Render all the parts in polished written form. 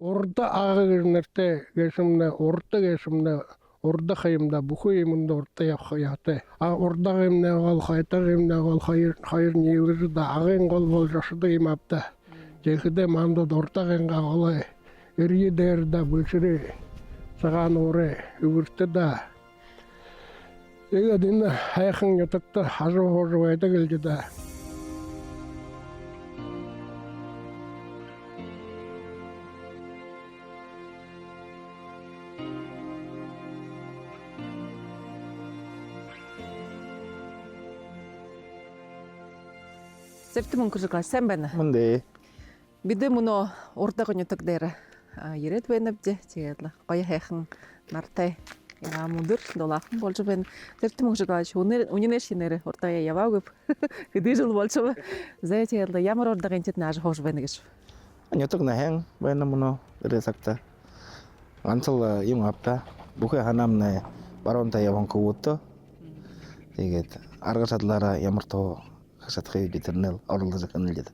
Orada ağırnerte geçimne, orada geçimne, orada kayımda, bu kayımında orada yapıyatı. Orada kayımne ol, hayta kayımne ol, hayır niyeliri da ağın kol bol yaşıda imapta. Cekide manda orada kayınga olay. Eriye değerde bülşiri, sağan oraya, üvürtte da. Ega dinle hayakın yatakta hazır hoca vayda geldi de. Зэвтэн мөнгөж сайн байна. Мунде. Бид мөнөө урдаг нютаг дээр ирээд байна бдэ. Тэгээд гоё хайхан нартай мөндөр дулаахан болж байна. Зэвтэн мөнгөж үнэнээр шинээр урдаа яваагүй. Хэдий жил болж байна. Тэгээд ямар урдагийн тэд нааш хоош байна гэж. Нютаг нахэн байна мөнөө рэсакта. Ганцл юм апта. Бүхэ ханамна баронта яван куутто. Тэгээд арга шадлаараа ямар тоо хасатхай битернэл орлож канэлдэ.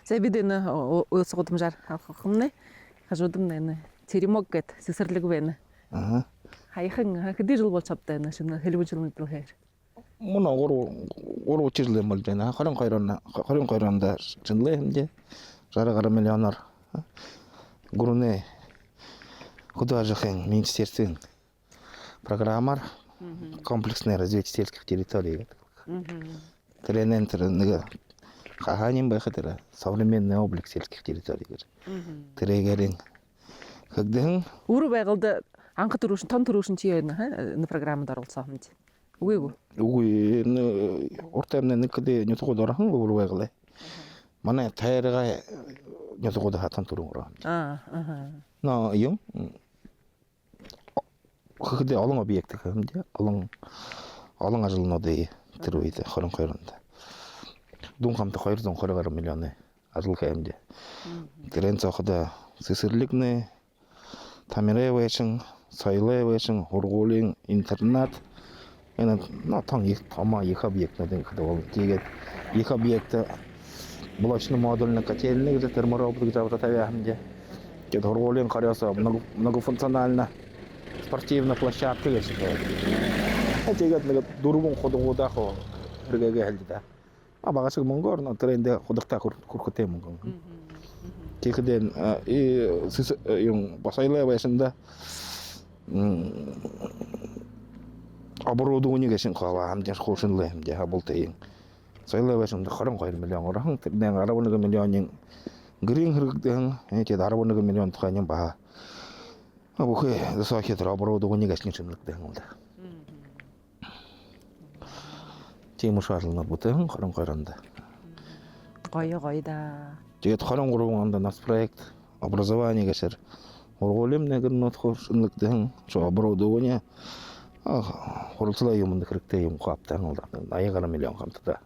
За бид энэ уус гудамжаар авахмнэ. Хажуудам нэ цэремог гэд сэсэрлэг байна. Хаяхан хэдий жил болж авдаг энэ шинэ хэлбэжлэнүүд рүү. Мөн гур учирлээ болж байна. 22 онд шинлээ хэмжээ 60 миллионоор гүрнэ художественный министерствен программар комплексное развитие сельских территорий. Тренер нэг хаханин байхад современный облик сельских территорий гэж. Тэрэгэрийн хэгдэн Өөр байгальд анх төрөөшн тон төрөөшн чи энэ програмд оролцсон юм чи. Үгүй ээ. үгүй урт амны нэг кэдэ нютгууд орхон өөр байгалаа. Манай тайргаа нютгууд хатан төрөн ороо. Но юм хэгдэ олон объект хэмжээ олон ажлынуудын тэр үед 22 онд дүн хамт 220 миллион ажил хэмжээ. Тэрэн цоход сэсэрлэгнэ тамиревэшин сойлевэшин хургуулын интернат энэ натан их тома их объектнуудын гэдэг тэгээд их объект блочный модульный котельный гэж терморобот гэж аваад хэмжээ. Тэгээд хургуулын карьяса многофункционально спортивная площадка гэж. Тэгээд нэг дөрвөн худгуудаа хэрэгэгээ хэлдэг. Багасаг мөнгөөр трендээ худагтаа хүрхэтэй мөнгө. Тэгэхдээ юм басайлаа байсанда оборудование гэсэн хаваа хамдын хуршинлээ хэмжээ хабултай юм. Соёлоо байсанда 22 миллион орхон тэрнээ 11 миллионын гэрийн хэрэгдэн тэгээд 11 миллион тухайн юм баа. Бүхэ сохид оборудование гэсэн шинэлдэг юм да. Тийм ушаална бүтэн 22 онд. Гоё да. Тэгээд 23 онд нас проект образование гэсэр ургуулим нэгэн нотхошнлэгдэн оборудование хурцлаа юмд хэрэгтэй юм хавтан бол 80 миллион хамтдаа.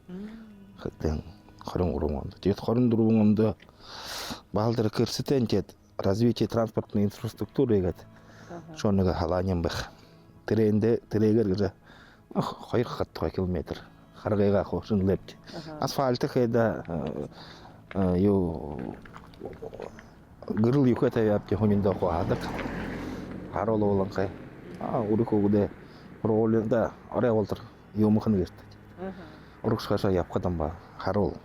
Гэтэн 23 онд. Тэгээд 24 онд Баалдар университет развитие транспортной инфраструктуры гэдэг шоног халааням байх. Тэрээр гэж 2 километр харгайгаа хошинлээд асфальт хэдэ юу гэрэл юхатай явж хоньдоо хаадаг харуулууланхай өрөхөөгдөө ролда орой болтор юмхан гэрт урагшаашаа явхад ба харуул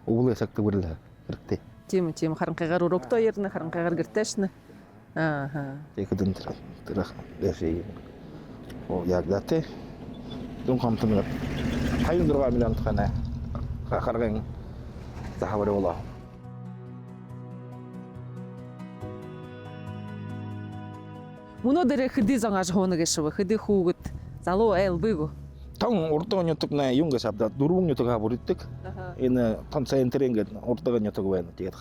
өвлөсөг төгөрлө хэрэгтэй. Тийм харанхайгаар өрөктөө ярина харанхайгаар гэртэшнэ. Тэгэхэд тэр яшээ яг датэ дүн хамтнаа 26 миллион тохана харган захавар болоо. Мөнөө дээр хэдий зангаж хуунаг гэшв хэдий хүүгэд залуу айл бийгүү. Тон урдаа нютаг на юм гэж авдаа дөрвөн нютаг бүрддэг. Энэ тон центр ингээд урдаа нютаг байна. Тэгээд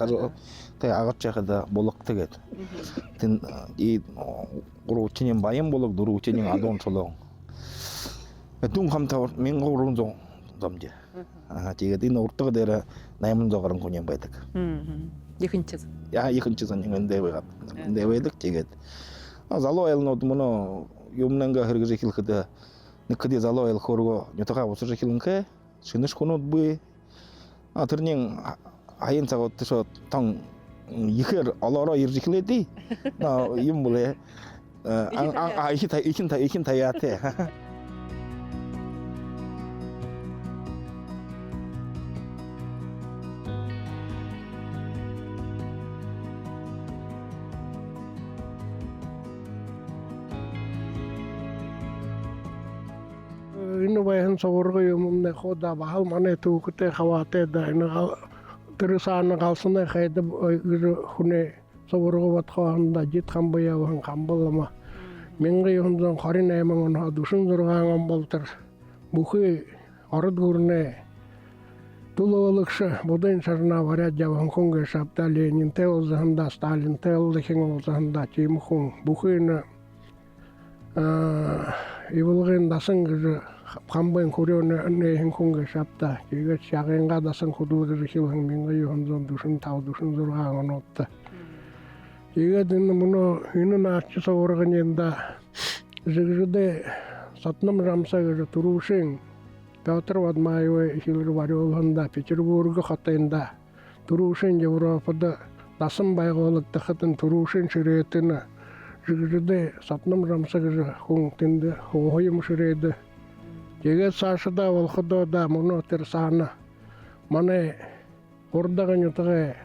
тэг агаарч яхад булгах тэгээд. Тэн и гурван үчнийн баян булг дөрвөн үчнийн адуун чулуун. Дүн хамтаа 1300 замж. Тэгээд энэ урдаа дээр 800 гаруй хүн байдаг. Ихэнчээс. Ихэнчээс энэ байдаг. Тэгээд залуу айлнууд мөн юмнанга хэрэгжих хэлэхэд нэг хэдий залуу айл хөргөө нютага усрах хэлэнхэ шинэш хүнүүд буй тэрний аян цагууд шууд тон ихэр олороо ирж эхлэдий. Юм болээ. Ихэн таяатай. Энэ баян савурга юм не хода бахал мане түүхтэй хаваатай да энэ тэрсаана галсны хайд хүнээ савурга батхаанда жит хамбаяван хамбалма 1928 он 46 он болтер бүхий орд гүрнэ тулуулагш бодын сарна варяд яван хонгэ шапта Ленин теолзанда Сталин теолзанда чимхун бүхийн иволген дасан гэж хамбын хүрээний нэн хонгэ шапта тэгээд шагынга дасан хөдөлгөр хийвэн 1945-46 онот тэгээд энэ мөн энэ наач савурганында жигжүдэ сатнам рамсаг турушин Петр Вадмаевы хилэр вариолханда Петербург хотында турушин Европада дасан байгуулагтахтан турушин ширэтэн жигжүдэ сатнам рамсаг хүн тэнд хойм ширээд тэгээд цаашдаа болохдоо да мөн тэр саана манай урдагын ютгэ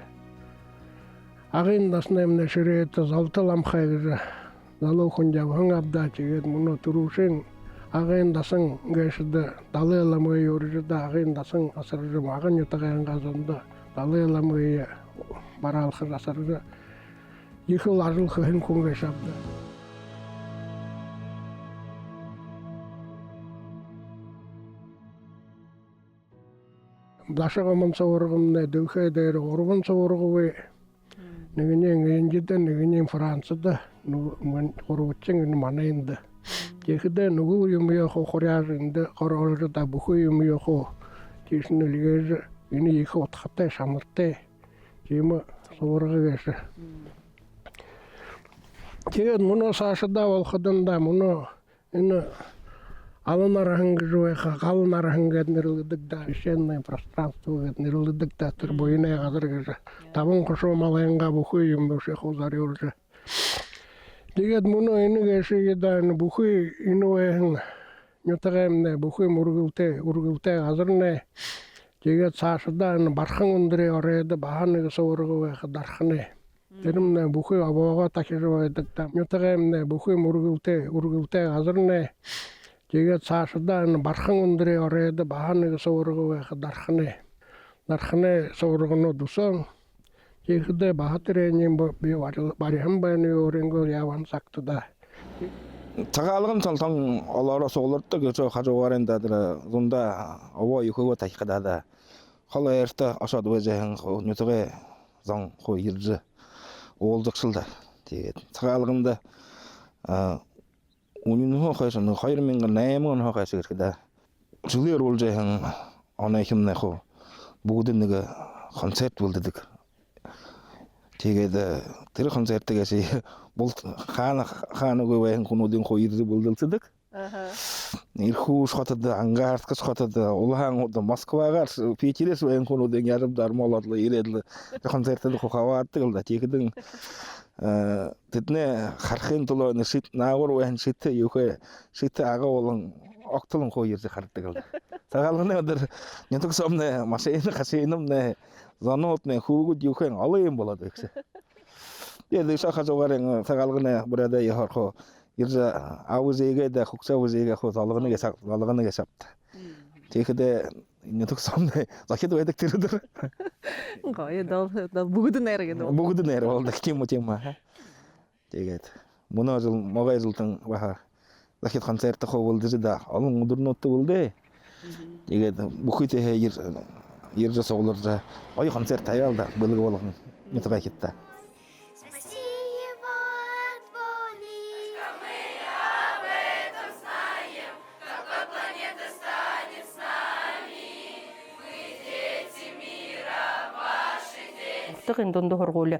агын даснамны ширээд залталам хайр залуухан явхан авда тэгээд мөн турушин агын дасан гэшд далайламын юржд агын дасан асарж маган ютгын газанда далайламын бараалх асарж ихэл ажил хэн хүн гэшабда дашагаман савургамны дөхэ дээр урван савургавы нэгний Инглиздээ нэгний Францад мөн гурвчин манайнд тэгэхдээ нөгөө юм яах хоряарнд горолж да бүхий юм яах тийшнэлгээс энэ их утгатай шамартай тийм савургагээс тэгээд мөн саашдаа болохдоо мөн энэ алнар хангжууха галнар хангад нэрлэдэг да шенний пространство гэд нэрлэдэг да тэр буйны газар гэж таван хошоо малынга бүхий юм шиг хузарьж тэгээд мөн энэ гэшигэд бүхий энэ вэн нютагэмнэ бүхий үргэлтэй газар нэ тэгээд цаашдаа энэ бархан өндрөө ороод бааныг суургах дархнэ тэрмнэ бүхий аваага тахиж байдаг да нютагэмнэ бүхий үргэлтэй газар нэ тэгээд цаашдаа энэ бархан өндрөө ороод бааныг суургах дархнэ суургнууд усан тэгэхдээ бахатрын би барихан байны өрөнгөө яван сактуда цагаалгын цолтон олоороо суулардаг гэж хажуугарын дадра зунда овоо ихөө тахихдаа хол эртэ ашад вэжэн нөтгөө зон хоо ирж уулзагсалда тэгээд цагаалганда үнэн хойсон 2008 он хойсон гэхэд жилээр уулжсэн оноо хэмнэ хоо бүгд нэг концерт болдог. Тэгээд тэр концертээс бол хаанаагүй байх хүмүүдийн хоёр болдолцдог. Ирхүүс хотод Ангарскас хотод Улаан Москвагаар Питерээс байх хүмүүдийн ярам дармолоод ирээд концертэд хаваадаг л да. Тэгэхэд тэдний харахын тулд шит наагур байх шит юухэ шит ага болон октолон хоёр хардаг л да. Цагаалганы өдөр нятг сомны машин хасинамны зануутны хүүгүүд юухэн олон юм болоод байхсан. Тэгээд шахажуугарын цагаалганы бүрээд яхах ирж аузыгээд хуксаузыгээ хөө залганы савт. Тэгэхэд нятг сомны захид байдаг тэр өдөр. Гоё доо бүгд нэр гэдэг. Бүгд нэр болдог юм уу. Тэгээд мөн жил могой жилтэн баха захид концерт хөвөлдөж да олон өдрнөттэй үлдээ. Тэгээд бүхийдээ ирж суулж ой концерт таяал да бэлэг болгон нэтгэ хитта. Утгын дунд хургуул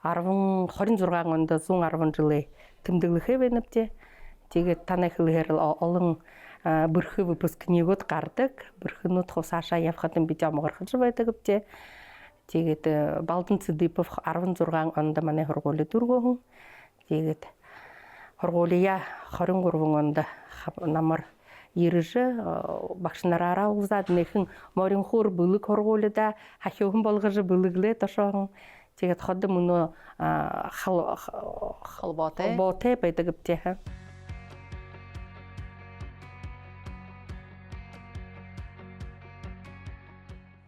26 онд 110 жилийн тэмдэглэхээ байна вэ? Тэгээд танай хэлээр олон бүрхэ выпускникуд гардаг. Бүрхнүүд хусаашаа явхад бид ямгархаж байдаг гэвчээ. Тэгээд Балдан Цэдипов 16 онд манай хургууль дөргөөн. Тэгээд хургуулия 23 онд намар ирж багш нараараа угзаад нэхэн морин хуур бүлэг хургуулида хахиухан болгож бүлэглээ тошоон. Тэгээд хот мөнөө холбоотой байдаг гэвтэй.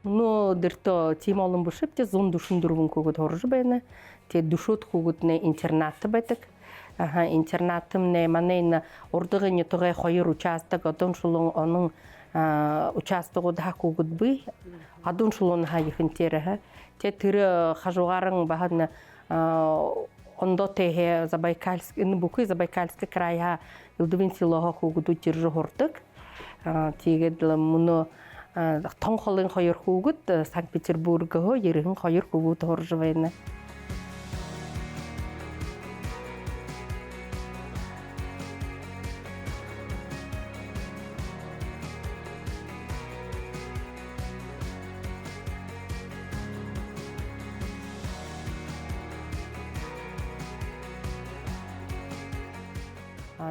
Мөнөө дэртөө тийм олон бушип тэ 144 хүүхэд хорж байна. Тэгээд дүшөт хүүхэд нэ интернат байдаг. Интернатым нэ манай энэ урдгын нутгийн 2 участок одон шулун onun участогууд хакуугд бий. Одон шулун хаяхынтэр. Тэгээд тэр хажуугаран бахан ондоте Забайкальск энэ бүхий Забайкальск края Илдвин селоо хүүгүүд ирж хурдаг. Тэгээд мөнөө тон холын 2 хүүхэд Санкт-Петербургөө 92 хүүхэд хорж байна.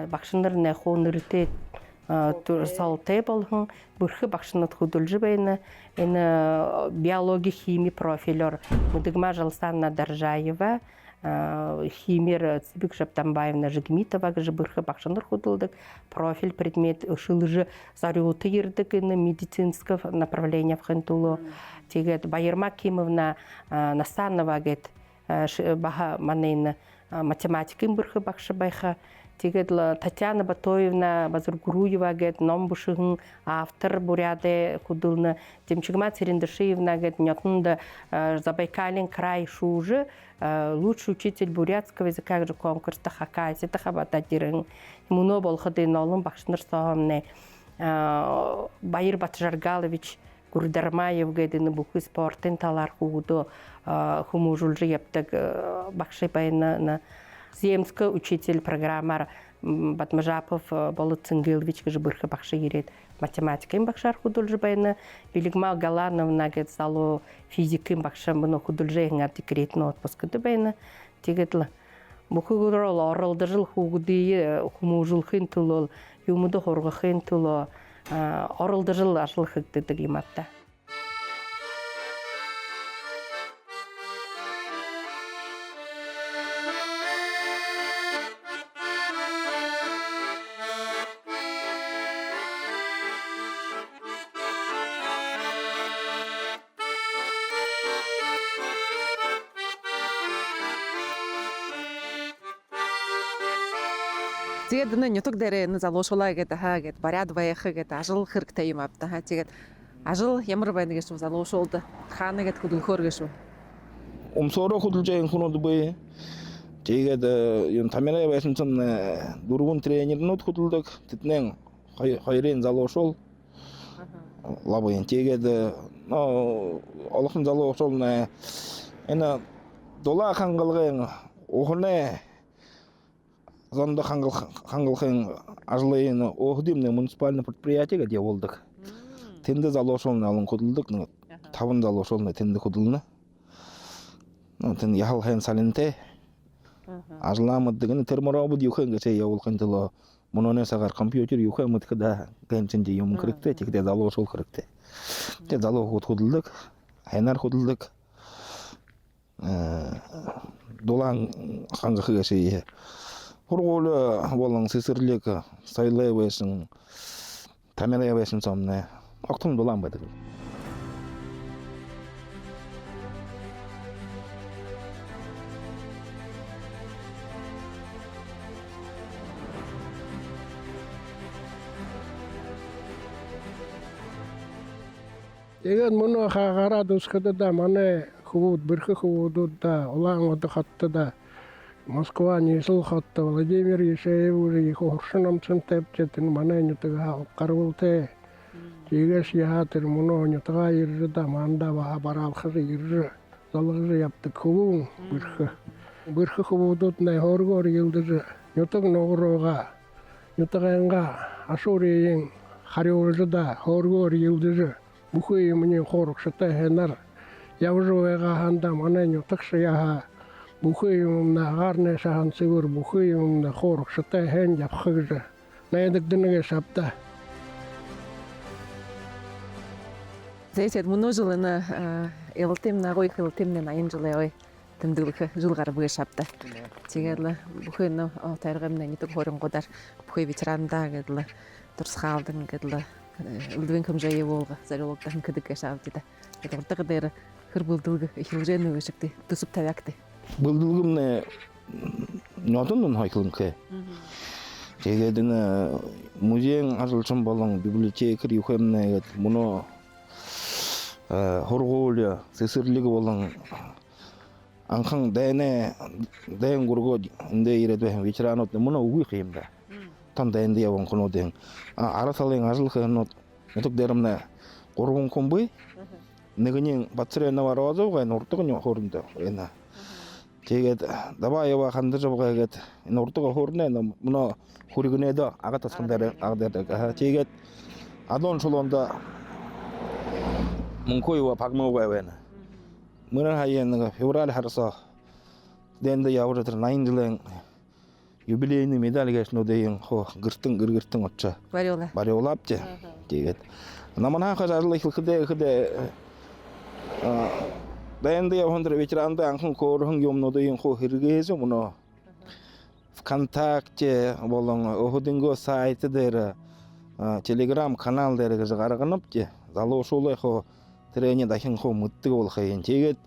Багшнар нөхөн нэртэй салтай болхон бүрхэ багшнууд хөдөлж байна. Энэ биологи хими профилер Мудыгма Жалсанна Даржаева, химер Цибик Шаптамбаевна Жигмитова гэж бүрхэ багшнар хөдөлдөг. Профиль предмет шылжы зариуты ирдэг энэ медицинское направление в Хентулу. Тэгээд Баярма Кимовна Насанова гэд баха манай математикийн бүрхэ багш байха. Тэгээд Татьяна Батоевна Базургуруева гэд ном бушигэн автор буряды худулна Демчигма Церендышиевна гэд нётнда Забайкалин край шужи лучший учитель бурятского языка гэж конкурста хакаси тахабатадирэн мөнөө болоход энэ олон багш нар соомны Баяр Батжаргалович Гурдармаев гэд энэ бүхий спортын талаар хүүгдөө хүмүүжүүлж явдаг багш байна. Земский учитель программар Батмажапов Болот Цангилович гэж бүрхэ багш ирээд математикийн багшаар хөдөлж байна. Билигма Галановна гэж залуу физикийн багш мөн хөдөлж байгаа декретний отпускд байна. Тэгээд л бүхэгөр оролдож хүүгдийн хүмүүжүүлэхийн төлөө юмд хургахын төлөө оролдож ажиллагддаг юм аа. Тэгээд энэ нутаг дээр энэ залуушуулаа гэдэг хаагээд бариад байх гэдэг ажил хэрэгтэй юм авда. Тэгээд ажил ямар байна гэж залуушуулд хаана гэд хөдөлгөхөр гэж. Өмсөөрөө хөдөлж байгаа хүмүүс бай. Тэгээд юм тамираа байсан ч дөрвөн тренернүүд хөдөлдөг. Тэдний хоёрын залуушуул лабын. Тэгээд олхон залуушуул энэ дулаа хангалгын ухны зонд хангалахын ажлын Охдимны муниципальный предприятие гэдэг явуулдаг. Тэнд залуушуулны олон хөдөлдөг. 5 залуушуулны тэнд хөдөлнө. Тэнд яхал хэн салинтэй. Ажламаддаг энэ терморобот юухэн гэж явуулахын төлөө мононесагаар компьютер юухэн мэдхэд гэнцэнд юм хэрэгтэй. Тэгдэ залуушуул хэрэгтэй. Тэгээд залуу хөдөлдөг. Хайнаар хөдөлдөг. Дулаан хангах гэж хургуул болон сэсэрлэг сайлай байсан тамираа байсан цомны огтон дулаан байдаг. Тэгээд мөн гараад усхад манай хөвүүд бэрхэ хөвүүдүүд улаан одоо хаттаа Москва нийслэл хот Владимир Ишаевын их оршин амттай бчэдэн манай нутаг гаргуултай. Тэгээс яа тэр мөн нутгаа ирж манда бараалхар ирж залгаж явдаг хөвөн бэрхэ хөвүүдүүд нэ хоргоор ялдаж нутаг ногроога нутаганга ашуурийн хариулжда хоргоор ялдаж бүхий юмны хоргоштой хэнаар явжууга ханда манай нютагш яха бүхий юмна гарны шахан цэвэр бүхий юмна хоорогштой хэн явхагж найдаг дэнэгэ шапта. Зэйсэд муножлына элтим нагой хилтимне найн жылой тэмдэглэх жил гарбыг шапта. Тэгээд бүхий нөө тайргамна нитэг хоронгодар бүхий ветеранда гэдэл турсхаалдан гэдэл үлдвэн хэмжээ явуулга зорилготой гэдэг шавдаа. Тэгээд урдга дээр хэр бүлдэлг ихлжэн үгшигтэй төсөв тавиагтай. Бүлдэлгэмнэ нотон хайхлынхэ. Тэгээд энэ музейн ажлчин болон библиотекэр юхэмнэ гэд муно хоргоол сэсэрлэг болон анхан дайны дайн гургоо эндэ ирээд байх ветеранууд муно үгүй юм да. Тан дайнд явсан хүмүүс арасалын ажлынхнууд нутаг дээрмнэ 3 хүн бай. Нэгний бацрэ наварозовга нурдгын хоорондоо байна. Тэгээд даваа ява хандаж байгаа гэд энэ урдга хоорноо муно хүргэнэдэ агат тасгандар агаддаг. Тэгээд адон чулуунда мөнхөйва пагмоога байна. Мөрөн хаян февраль харсаа дэнд яваад 9 жилийн юбилейний медаль гэснүүдийн хоо гэртэн очоо. Бариулаач. Тэгээд наманаа хажаалах хэдэ дэнд явахын ветеранд анхан коорхон юмнуудын хоо хэрэгээс мөнө ВКонтакте болон Охотинго сайт дээр Telegram канал дээр гарганавч залуушуулах хоо тренинг дахин хоо мэддэг болох юм. Тэгээд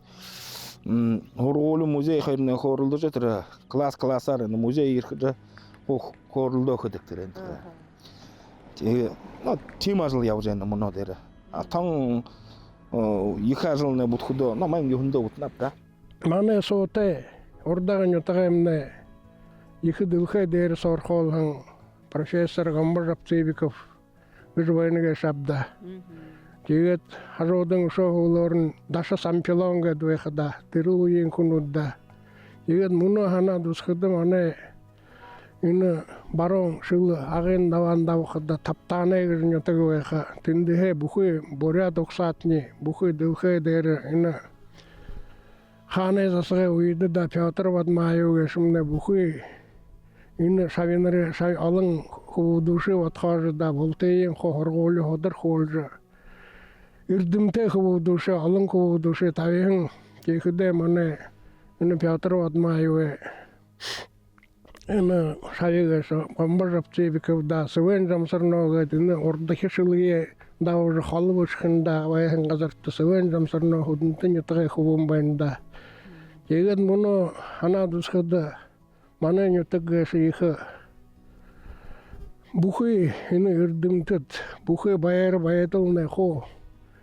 хоргоол музей хэрнээ хооролдож тэр классаар музей ирэхэд хоо хооролдох гэдэг тэр. Тэгээд тим ажил явж байна мөнө дээр. Атан их ажлны бүтгэдөө намайг хүндөө утнапта. Манай суутай урдагийн утгаамнэ их дөлхэ дээр сорхолхан профессор Гамбар Апцевиков гэрвэнгэ шабда. Тэгээд харуудан шоолоор даша сампилон гэдэг байхада тэр үеийн хүнүүдэ. Тэгээд мөнө ханаад усхад манай энэ баруун шил агийн даван давхад таптааны гэж нутаг байха тэндээ бүхий боряд угсаатны бүхий дөлхэ дээр энэ хааны засгийн үед да Петр Бадмаев гэшмнэ бүхий энэ шавинэр олон хөвдүшээ бодхоор да болтын хоргоол ходар хоолж эрдэмтэй хөвдүшээ олон хөвдүшээ тавийн гэхэд манай энэ Петр Бадмаев энэ шавьгаас Гамбар Апцевиков да Свен Жамсарноо гэдэг энэ урдах шилгээ даавар холбошхонда байхан газарт Свен Жамсарноо хөдөнтөн ятгай хөвөн байна да. Тэгээд мөнө ханаад усхад манай нутагээс их бүхий энэ эрдэмтэд бүхий баярлалны хоо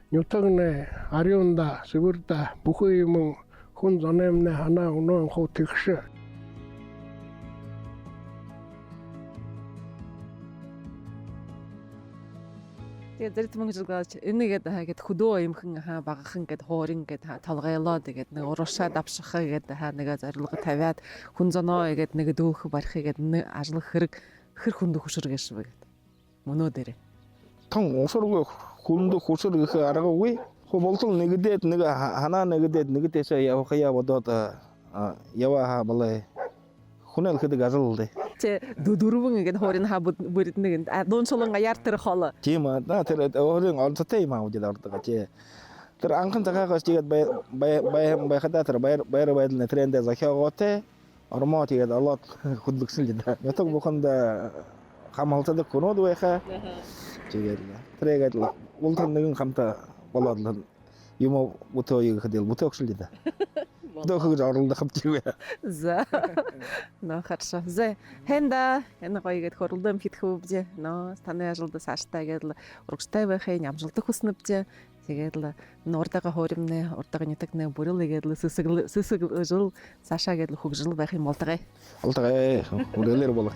нутагны ариунда сивэрда бүхий юм хүн zonемны ханаа өнөө хоо тэгш. Тэгээд зэрэг мөнгөж энэгээд хаагээд хөдөө юмхан багахан гэд хоорин гэд толгойлоо тэгээд нэг урушаа давших гэд нэг зорилго тавиад хүн зоноо гэд нэг дөөх барих гэд ажлах хэрэг хэр хүнд хөшөргөөш вэ гэд мөнөө дээрээ Тан усургүй хүнд хөшөргөх аргагүй хөө болтол нэгдээд нэг ханаа нэгдээсээ явахая бодоод яваа балай хүнэл гэдэг ажил дээ. Тэ дөрвөн ингээд хоорин бүрд нэг дууншулан аяар тэр хоол. Тийм аа тэр өөрийн онцтой юм аа үдээд ордог чи. Тэр анхан цагаагаас тэгээд байхадаа тэр баяр байдлын трендээ захиагоотэй ормоо тэгээд олоод хөдлөгсөн л дээ. Ятаг буханд хамаалтад конод байха. Тэгээд тэрэгэд ултан нэгэн хамтаа болоод юм бүтөөийг хэдэл бүтөөгшл дээ. Дохож орлох хэмжээ. За. Но хорошо. За. Хэнда энэ гоёгээд хөрлөм хитхүүбжээ. Но таны ажилд цааштай гэдэл урагштай байхын амжилт хүснэвжээ. Тэгээд л урдаага хөөримнэ, урдаага нутагнэ бүрэлгээд л сэсэг жил цаашаа гэдэл хөгжил байхын болдгоо. Болдгоо. Үргэлэр болох.